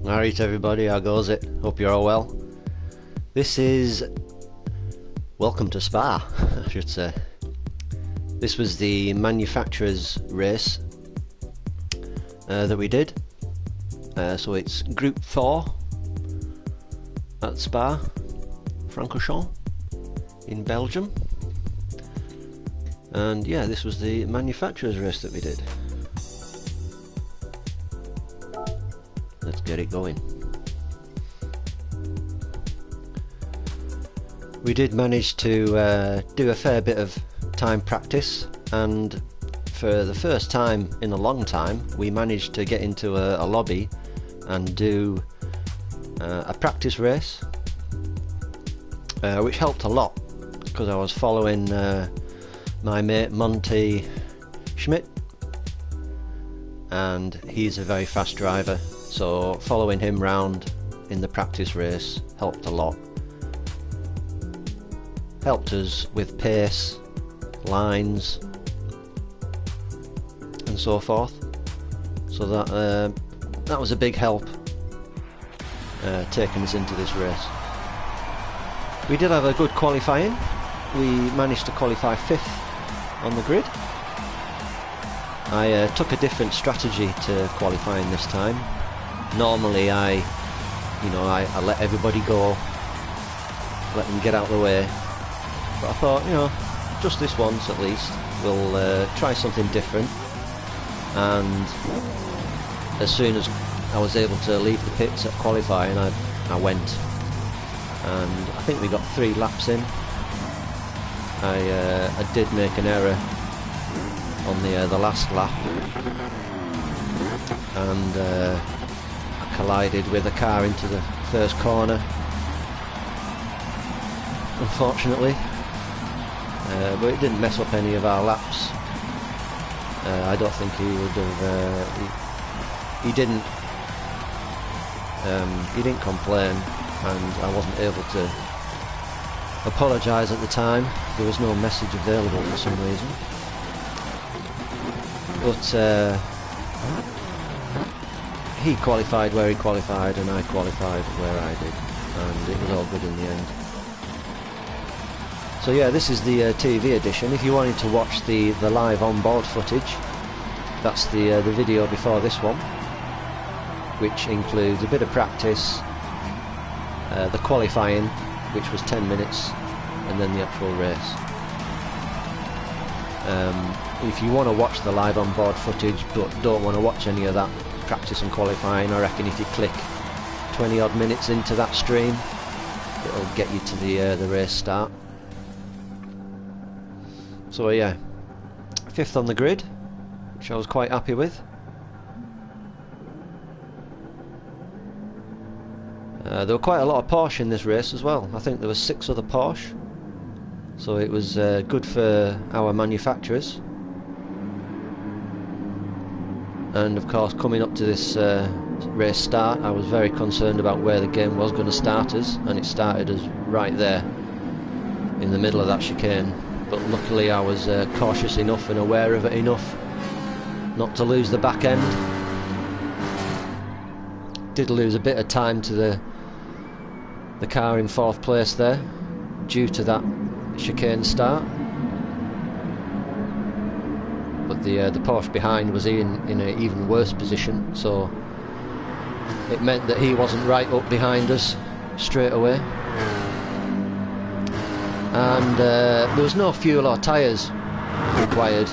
Alright everybody, how goes it? Hope you're all well. This is welcome to Spa, I should say. This was the manufacturer's race that we did. So it's Group 4 at Spa Francorchamps in Belgium. And yeah, this was the manufacturer's race that we did. Let's get it going. We did manage to do a fair bit of time practice, and for the first time in a long time we managed to get into a lobby and do a practice race, which helped a lot because I was following my mate Monty Schmidt, and he's a very fast driver, so following him round in the practice race helped a lot. Helped us with pace, lines and so forth, so that was a big help taking us into this race. We did have a good qualifying. We managed to qualify 5th on the grid. I took a different strategy to qualifying this time. Normally I let everybody go, let them get out of the way, but I thought, just this once at least, we'll try something different. And as soon as I was able to leave the pits at qualifying, I went, and I think we got 3 laps in. I did make an error on the last lap, and I collided with a car into the first corner, unfortunately, but it didn't mess up any of our laps. I don't think he would have. He didn't complain, and I wasn't able to apologise at the time. There was no message available for some reason. But he qualified where he qualified, and I qualified where I did, and it was all good in the end. So yeah, this is the TV edition. If you wanted to watch the live on-board footage, that's the video before this one, which includes a bit of practice, the qualifying, which was 10 minutes, and then the actual race. If you want to watch the live on-board footage but don't want to watch any of that practice and qualifying, I reckon if you click 20 odd minutes into that stream, it'll get you to the race start. So yeah, 5th on the grid, which I was quite happy with. There were quite a lot of Porsche in this race as well. I think there were 6 other Porsche, so it was good for our manufacturers. And of course, coming up to this race start, I was very concerned about where the game was going to start us, and it started us right there in the middle of that chicane. But luckily I was cautious enough and aware of it enough not to lose the back end. Did lose a bit of time to the car in 4th place there due to that chicane start, but the Porsche behind was in an even worse position, so it meant that he wasn't right up behind us straight away. And there was no fuel or tyres required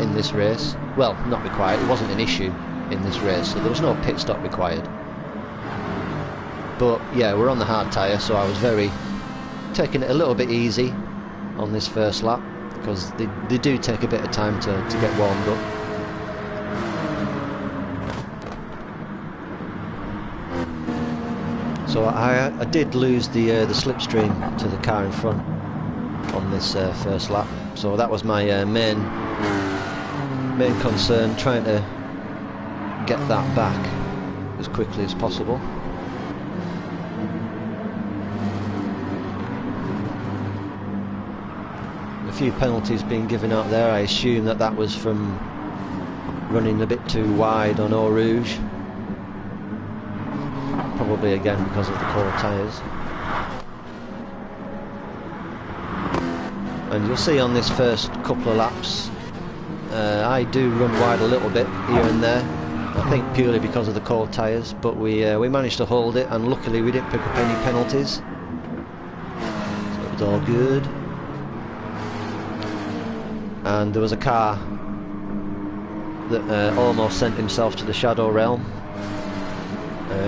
in this race. Well, not required, it wasn't an issue in this race, so there was no pit stop required. But yeah, we're on the hard tyre, so I was taking it a little bit easy on this first lap, because they do take a bit of time to get warmed up. So I did lose the slipstream to the car in front on this first lap, so that was my main concern, trying to get that back as quickly as possible. A few penalties being given out there. I assume that was from running a bit too wide on Eau Rouge. probably again because of the cold tyres. And you'll see on this first couple of laps, I do run wide a little bit here and there. I think purely because of the cold tyres, but we managed to hold it, and luckily we didn't pick up any penalties, so it was all good. And there was a car that almost sent himself to the Shadow Realm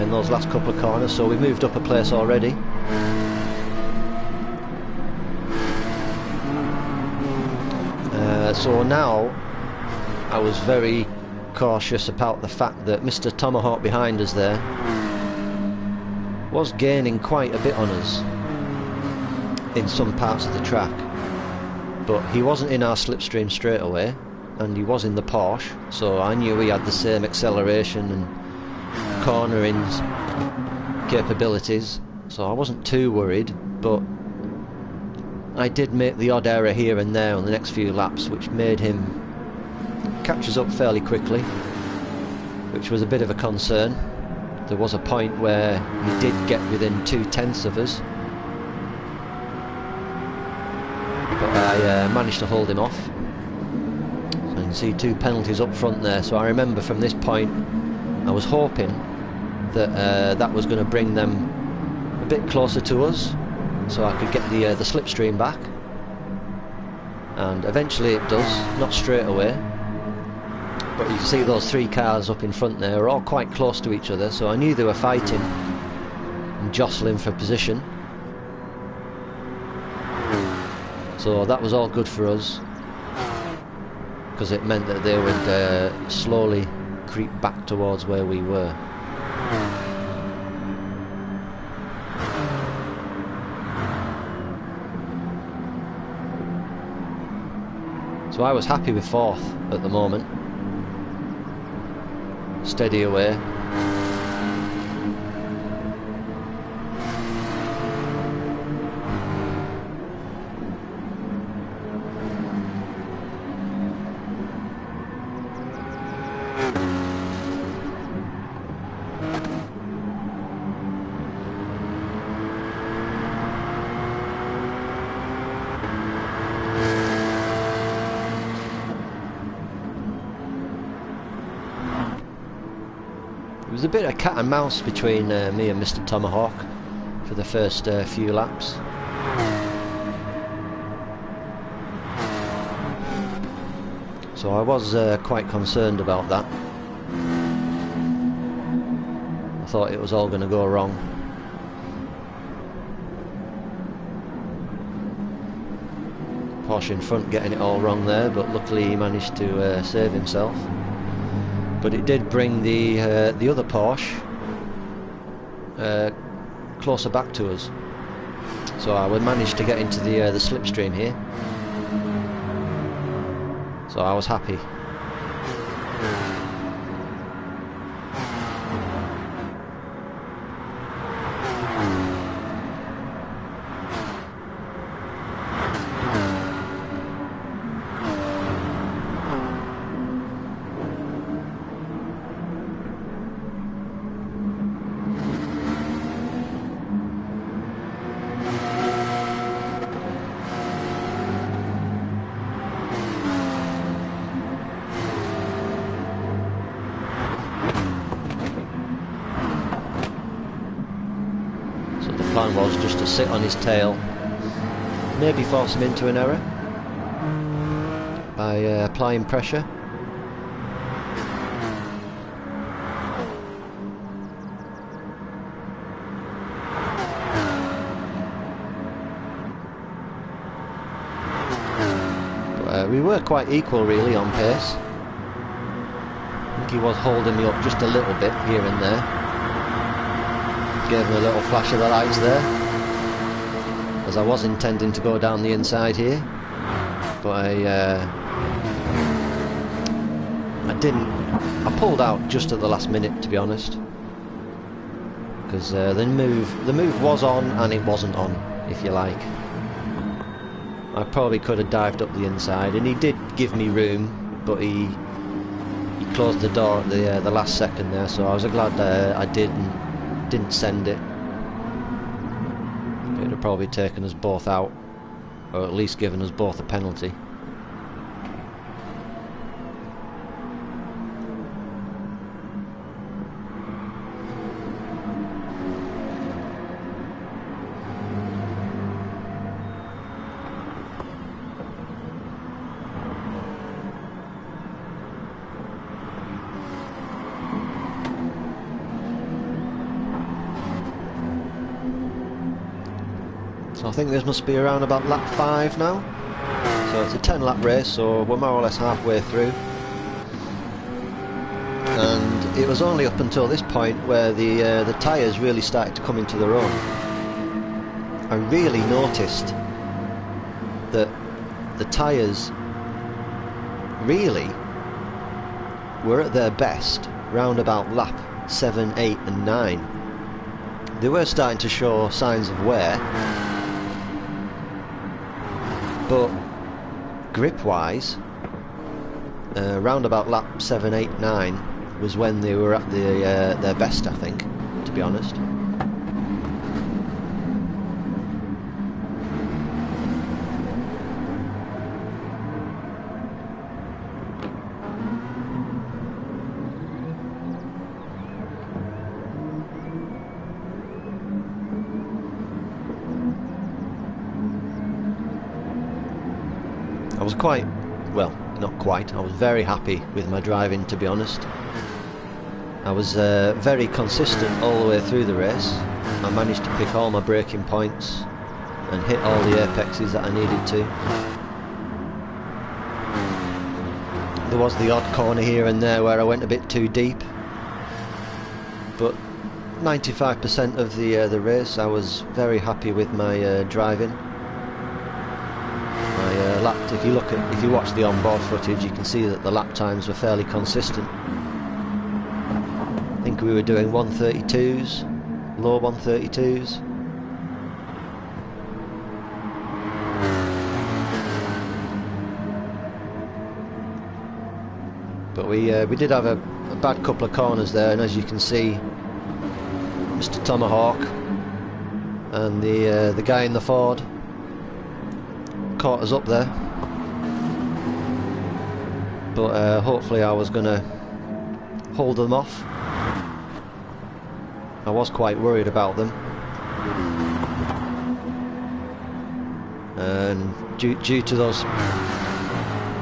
in those last couple of corners, so we moved up a place already. So now I was very cautious about the fact that Mr. Tomahawk behind us there was gaining quite a bit on us in some parts of the track, but he wasn't in our slipstream straight away, and he was in the Porsche, so I knew he had the same acceleration and cornering capabilities, so I wasn't too worried. But I did make the odd error here and there on the next few laps, which made him catch us up fairly quickly, which was a bit of a concern. There was a point where he did get within 2/10 of us, but I managed to hold him off. So you can see 2 penalties up front there, so I remember from this point I was hoping that that was going to bring them a bit closer to us, so I could get the slipstream back, and eventually it does, not straight away, but you can see those 3 cars up in front there are all quite close to each other, so I knew they were fighting and jostling for position, so that was all good for us, because it meant that they would slowly creep back towards where we were. So I was happy with 4th at the moment. Steady away. There was a bit of cat and mouse between me and Mr. Tomahawk for the first few laps. So I was quite concerned about that. I thought it was all going to go wrong. Porsche in front getting it all wrong there, but luckily he managed to save himself. But it did bring the other Porsche closer back to us, so I would manage to get into the slipstream here, so I was happy. Plan was just to sit on his tail, maybe force him into an error by applying pressure. But, we were quite equal really on pace. I think he was holding me up just a little bit here and there. Gave him a little flash of the lights there, as I was intending to go down the inside here, but I didn't. I pulled out just at the last minute, to be honest, because the move was on and it wasn't on, if you like. I probably could have dived up the inside, and he did give me room, but he closed the door at the last second there, so I was glad I didn't. didn't send it. It would have probably taken us both out, or at least given us both a penalty. So I think this must be around about lap 5 now. So it's a 10 lap race, so we're more or less halfway through. And it was only up until this point where the tyres really started to come into their own. I really noticed that the tyres really were at their best round about lap 7, 8 and 9. They were starting to show signs of wear, but grip-wise, round about lap 7, 8, 9 was when they were at their best, I think, to be honest. I was quite, well, not quite, I was very happy with my driving, to be honest. I was very consistent all the way through the race. I managed to pick all my braking points and hit all the apexes that I needed to. There was the odd corner here and there where I went a bit too deep, but 95% of the race I was very happy with my driving. If you watch the onboard footage, you can see that the lap times were fairly consistent. I think we were doing 132s, low 132s. But we did have a bad couple of corners there, and as you can see, Mr. Tomahawk and the guy in the Ford caught us up there. But hopefully I was going to hold them off. I was quite worried about them. And due to those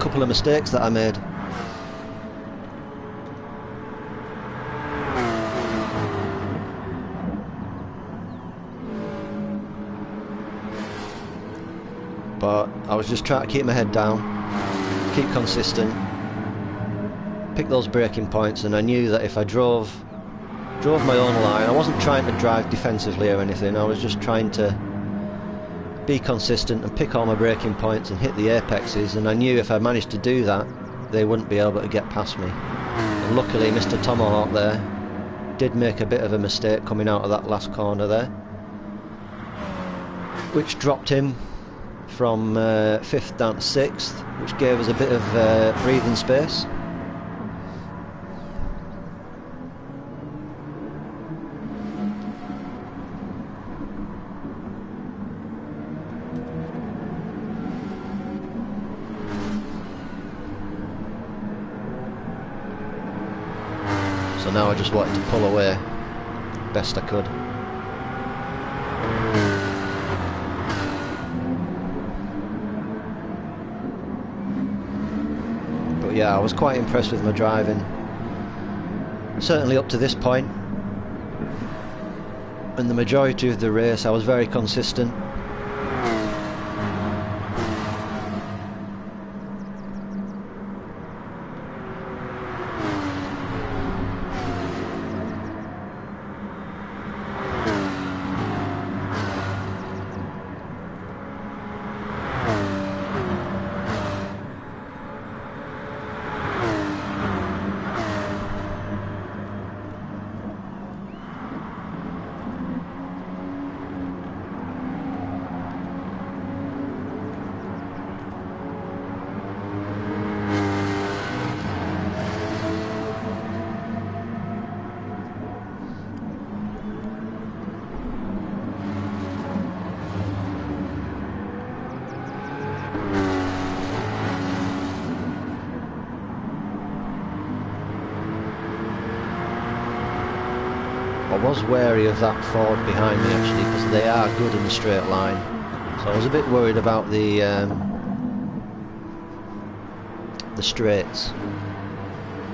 couple of mistakes that I made. But I was just trying to keep my head down, keep consistent, pick those braking points, and I knew that if I drove my own line, I wasn't trying to drive defensively or anything, I was just trying to be consistent and pick all my braking points and hit the apexes, and I knew if I managed to do that, they wouldn't be able to get past me. And luckily Mr. Tomahawk there did make a bit of a mistake coming out of that last corner there, which dropped him from 5th down to 6th, which gave us a bit of breathing space. So now I just wanted to pull away best I could. But yeah, I was quite impressed with my driving, certainly up to this point. And the majority of the race I was very consistent. I was wary of that Ford behind me actually, because they are good in the straight line. So I was a bit worried about the straights.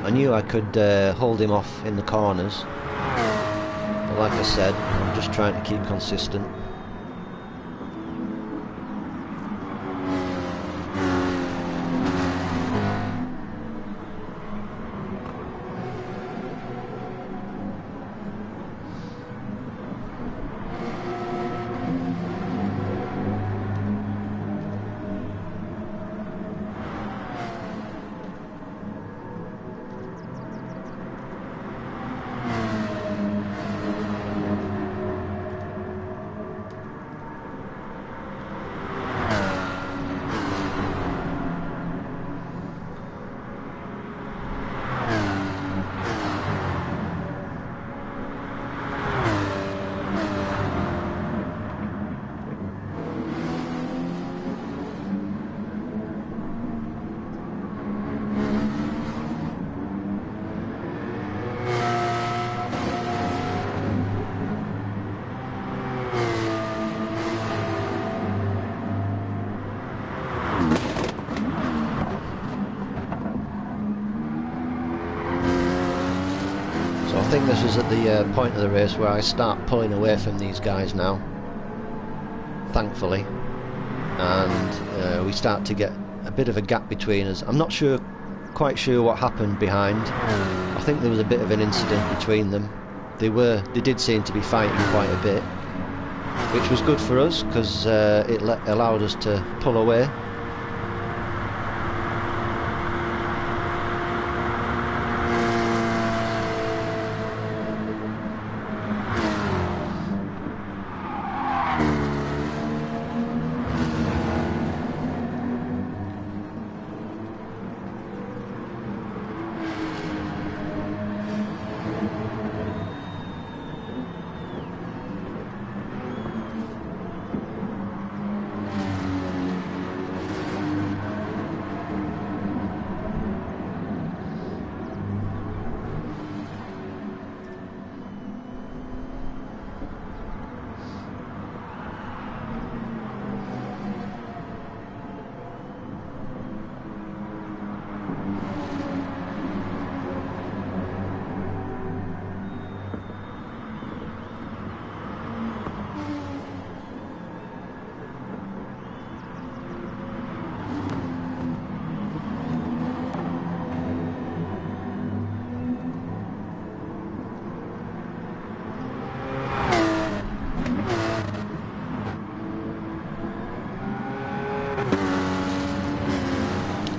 I knew I could hold him off in the corners, but like I said, I'm just trying to keep consistent. I think this is at the point of the race where I start pulling away from these guys now, thankfully, and we start to get a bit of a gap between us. I'm not quite sure what happened behind. I think there was a bit of an incident between them. They did seem to be fighting quite a bit, which was good for us because it allowed us to pull away.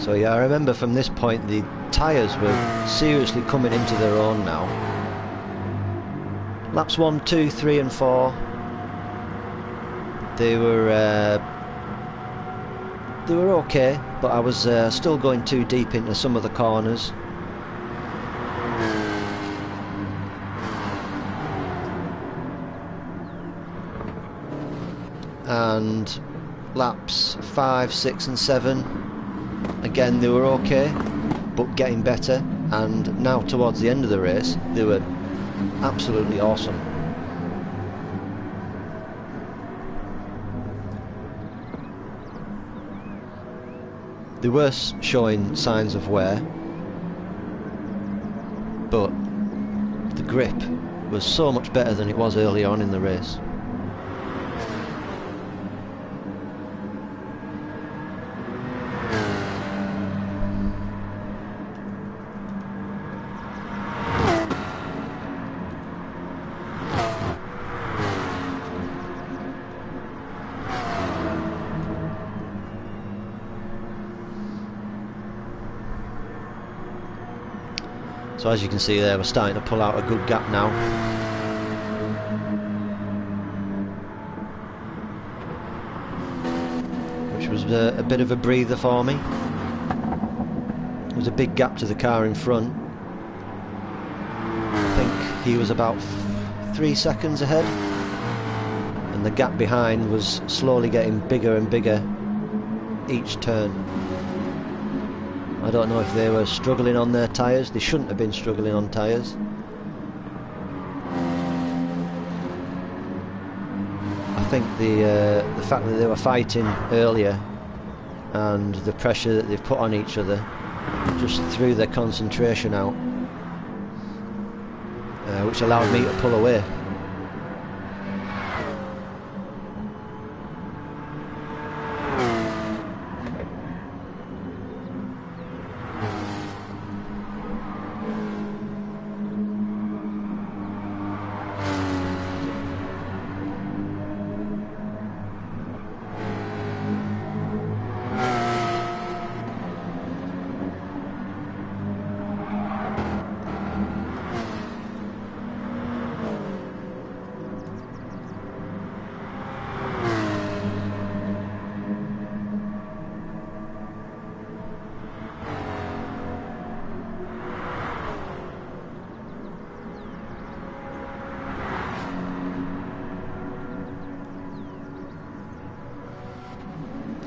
So yeah, I remember from this point the tyres were seriously coming into their own now. Laps 1, 2, 3 and 4, they were okay, but I was still going too deep into some of the corners. And laps 5, 6 and 7, again they were okay, but getting better, and now towards the end of the race they were absolutely awesome. They were showing signs of wear, but the grip was so much better than it was early on in the race. So as you can see there, we're starting to pull out a good gap now. Which was a bit of a breather for me. There was a big gap to the car in front. I think he was about 3 seconds ahead. And the gap behind was slowly getting bigger and bigger each turn. I don't know if they were struggling on their tyres. They shouldn't have been struggling on tyres. think the fact that they were fighting earlier and the pressure that they've put on each other just threw their concentration out, which allowed me to pull away.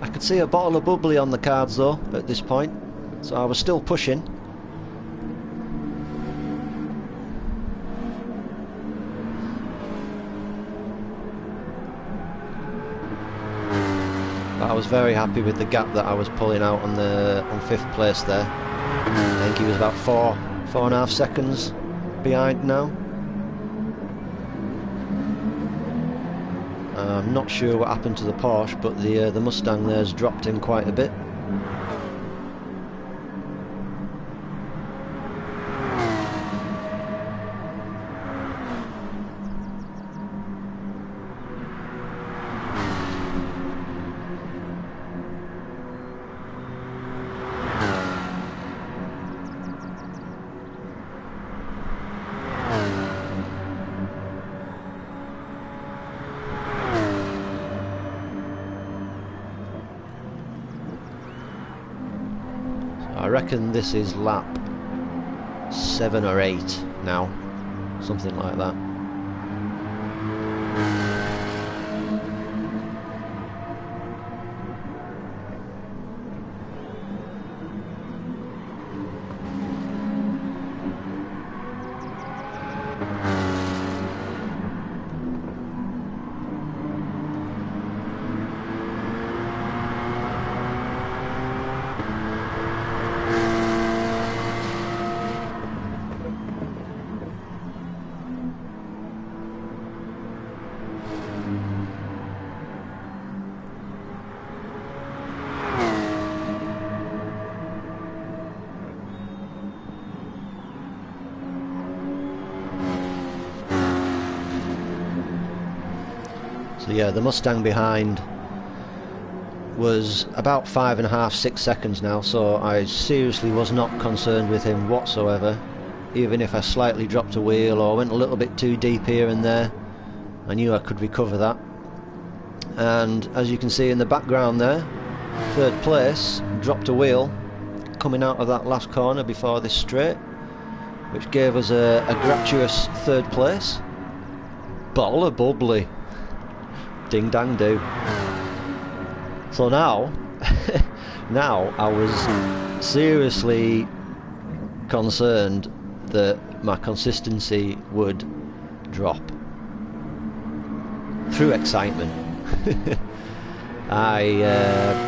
I could see a bottle of bubbly on the cards though at this point, so I was still pushing. But I was very happy with the gap that I was pulling out on 5th place there. I think he was about 4.5 seconds behind now. I'm not sure what happened to the Porsche, but the Mustang there's dropped in quite a bit. I reckon this is lap 7 or 8 now, something like that. So yeah, the Mustang behind was about 5.5–6 seconds now, so I seriously was not concerned with him whatsoever. Even if I slightly dropped a wheel or went a little bit too deep here and there, I knew I could recover that. And as you can see in the background there, 3rd place, dropped a wheel coming out of that last corner before this straight, which gave us a gratuitous 3rd place. Bottle of bubbly. Ding dang do. So now, now I was seriously concerned that my consistency would drop through excitement. I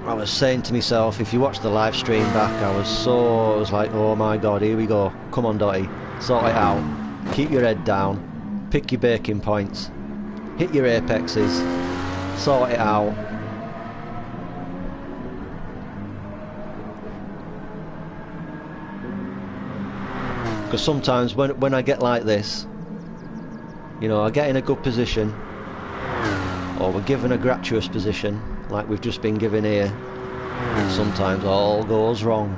was saying to myself, if you watch the live stream back, I was like, oh my god, here we go, come on Dotty, sort it out, keep your head down, pick your breaking points, hit your apexes, sort it out. Because sometimes when I get like this, you know, I get in a good position, or we're given a gratuitous position like we've just been given here, and sometimes all goes wrong.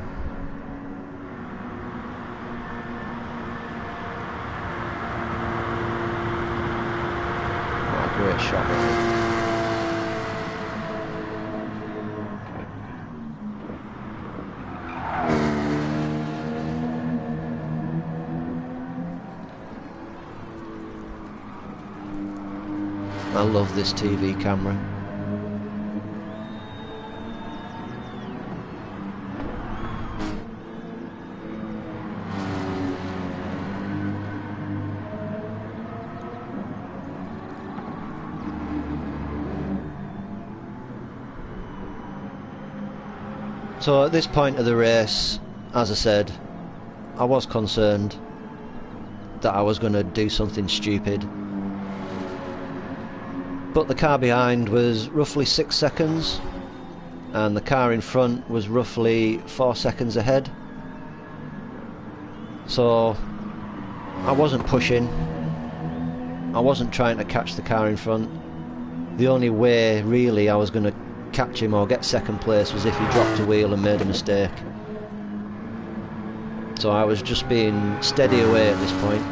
What a great shot, right? I love this TV camera. So at this point of the race, as I said, I was concerned that I was going to do something stupid, but the car behind was roughly 6 seconds and the car in front was roughly 4 seconds ahead, so I wasn't pushing, I wasn't trying to catch the car in front. The only way really I was going to catch him or get second place was if he dropped a wheel and made a mistake. So I was just being steady away at this point.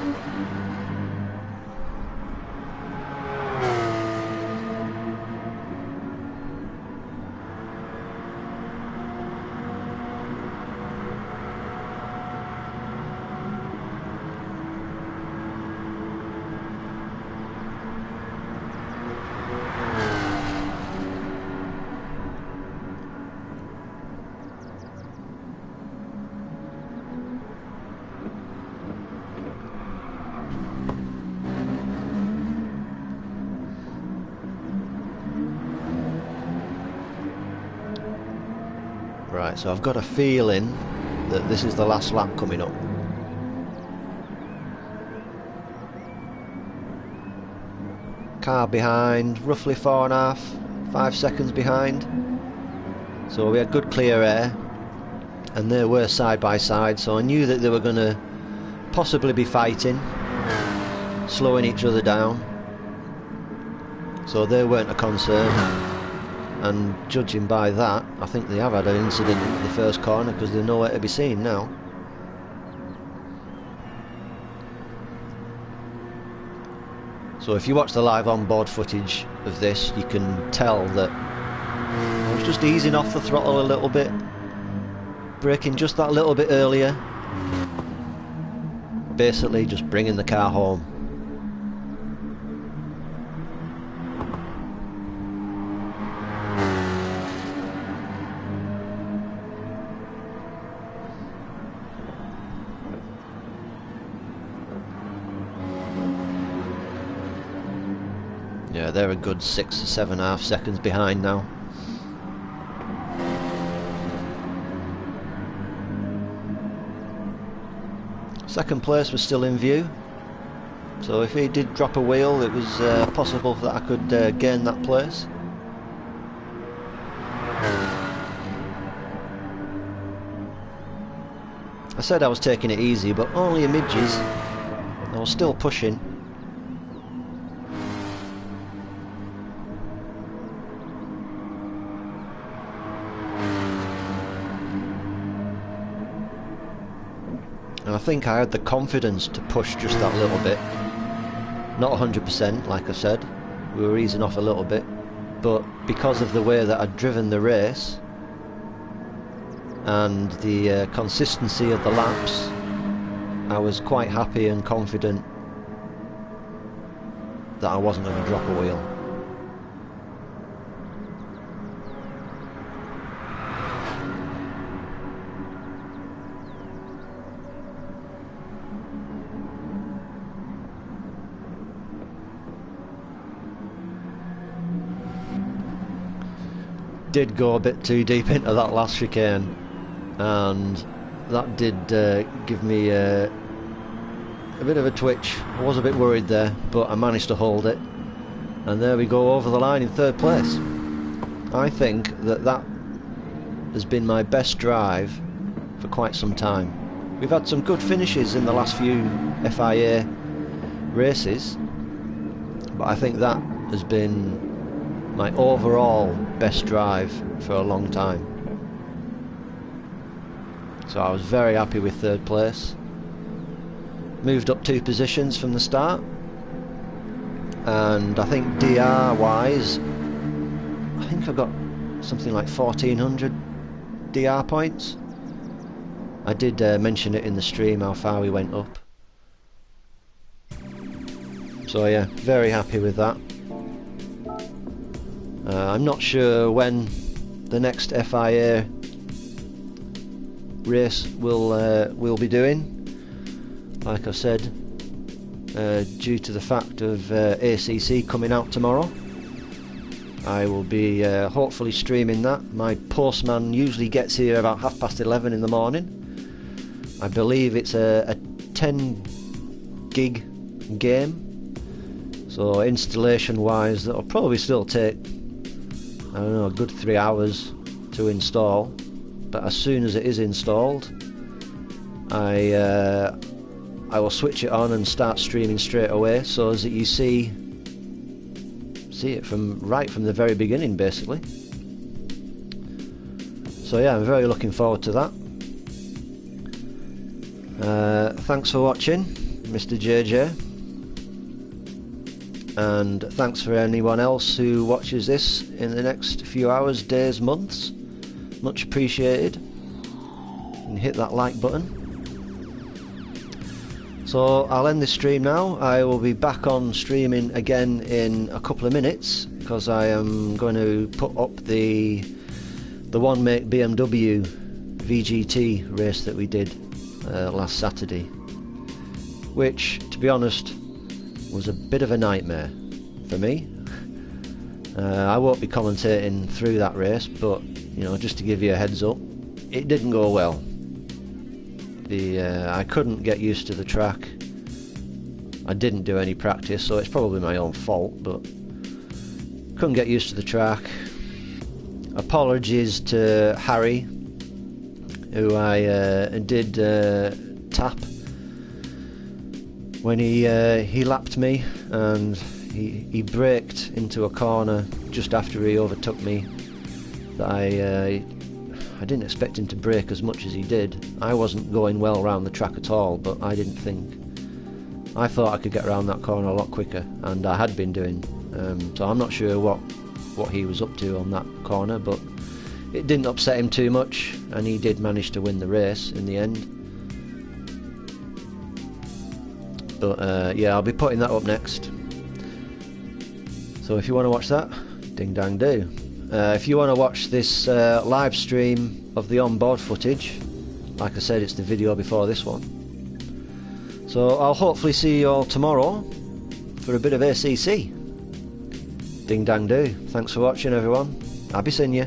Right, so I've got a feeling that this is the last lap coming up. Car behind, roughly 4.5, 5 seconds behind. So we had good clear air, and they were side by side, so I knew that they were going to possibly be fighting, slowing each other down. So they weren't a concern. And judging by that, I think they have had an incident in the first corner because they're nowhere to be seen now. So if you watch the live on-board footage of this, you can tell that I was just easing off the throttle a little bit, braking just that little bit earlier, basically just bringing the car home. Yeah, they're a good 6 or 7.5 seconds behind now. Second place was still in view, so if he did drop a wheel, it was possible that I could gain that place. I said I was taking it easy, but only a midges. I was still pushing. And I think I had the confidence to push just that little bit. Not 100%, like I said. We were easing off a little bit. But because of the way that I'd driven the race and the consistency of the laps, I was quite happy and confident that I wasn't going to drop a wheel. Did go a bit too deep into that last chicane, and that did give me a bit of a twitch. I was a bit worried there, but I managed to hold it, and there we go, over the line in third place. I think that that has been my best drive for quite some time. We've had some good finishes in the last few FIA races, but I think that has been my overall best drive for a long time. So I was very happy with third place. Moved up 2 positions from the start, and I think DR wise, I think I've got something like 1400 DR points. I did mention it in the stream how far we went up. So yeah, very happy with that. I'm not sure when the next FIA race we'll be doing. Like I said, due to the fact of ACC coming out tomorrow, I will be hopefully streaming that. My postman usually gets here about 11:30 in the morning. I believe it's a 10 gig game, so installation wise that'll probably still take, I don't know, a good 3 hours to install, but as soon as it is installed I will switch it on and start streaming straight away, so as that you see it from the very beginning basically. So yeah, I'm very looking forward to that. Thanks for watching, Mr. JJ, and thanks for anyone else who watches this in the next few hours, days, months. Much appreciated. And hit that like button. So I'll end this stream now. I will be back on streaming again in a couple of minutes, because I am going to put up the one make BMW VGT race that we did last Saturday, which, to be honest, was a bit of a nightmare for me. I won't be commentating through that race, but you know, just to give you a heads up, it didn't go well. I couldn't get used to the track. I didn't do any practice, so it's probably my own fault, but couldn't get used to the track. Apologies to Harry, who I did tap when he lapped me, and he braked into a corner just after he overtook me. That I didn't expect him to brake as much as he did. I wasn't going well around the track at all, but I didn't think. I thought I could get around that corner a lot quicker, and I had been doing. So I'm not sure what he was up to on that corner, but it didn't upset him too much, and he did manage to win the race in the end. But yeah, I'll be putting that up next. So if you want to watch that, ding dang do. If you want to watch this live stream of the onboard footage, like I said, it's the video before this one. So I'll hopefully see you all tomorrow for a bit of ACC. Ding dang do. Thanks for watching, everyone. I'll be seeing you.